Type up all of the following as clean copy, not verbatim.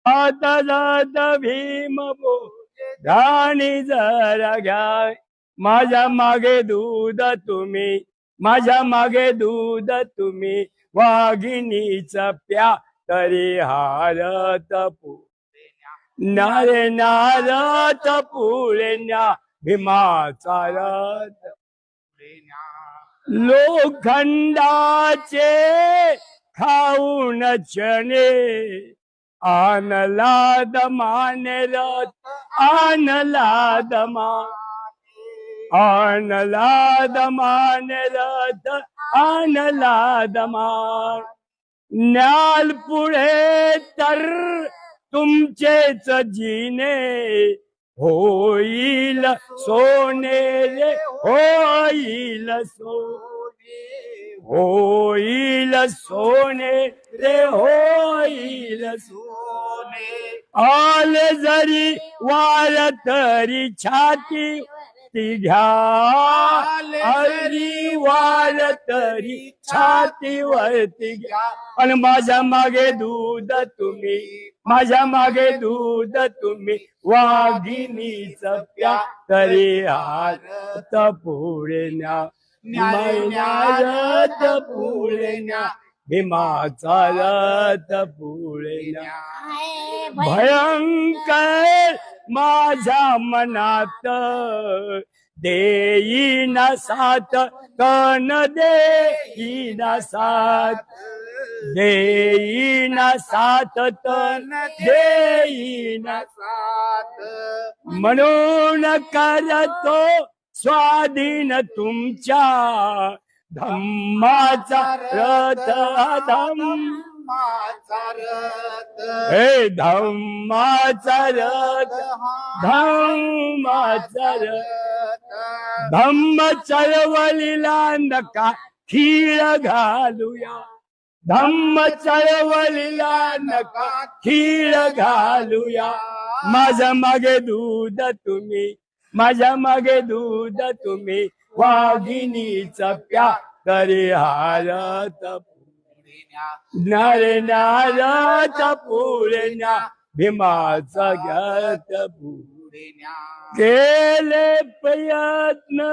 जात भीम धाणी जरा घ्या माझ्या मागे दूध तुम्ही माझ्या मागे दूध तुम्ही वाघिणीचा प्या तरी हारत नारे नारत पुळेन्या भीमाचा रथ लोखंडाचे खाऊन चणे आणला दमाने रथ आणला दमाने रथ आणला दमान न्याल पुढे तर तुमचेच जिने होईल सोने रे होईल सोने रे होईल सोने आल जरी वार तरी छाती ती घ्या हरी वार तरी छातीवरती घ्या आणि माझ्या मागे दूध तुम्ही माझ्या मागे दूध तुम्ही वाघिणीचं प्या तरी हात पुढे न्या रथ पुढे न्या भीमाचा रथ पुढे न्या भयंकर माझ्या मनात देईना साथ तन देईना साथ देईना साथ तन देईना साथ म्हणून करतो स्वाधीन तुमच्या धम्माचा रथ धम्माचा रथ हे धम्माचा रथ धम्माचा रथ धम्म चळवळीला नका खीळ घालूया धम्म चळवळीला नका खीळ घालूया माझ्या मागे दूध तुम्ही माझ्या मागे दूध तुम्ही वाघिणीचा प्या तरी हारत नारे नारत पुढे न्या भीमाचा घ्यात पुढे न्या केले प्रयत्न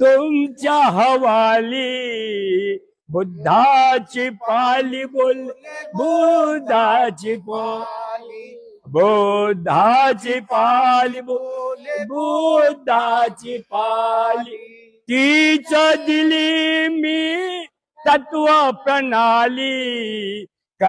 तुमच्या हवाली बुद्धाची पाली बोल बुद्धाची पाली बुद्धाची पाली बोले बुद्धाची पाली तीच दिली मी तत्व प्रणाली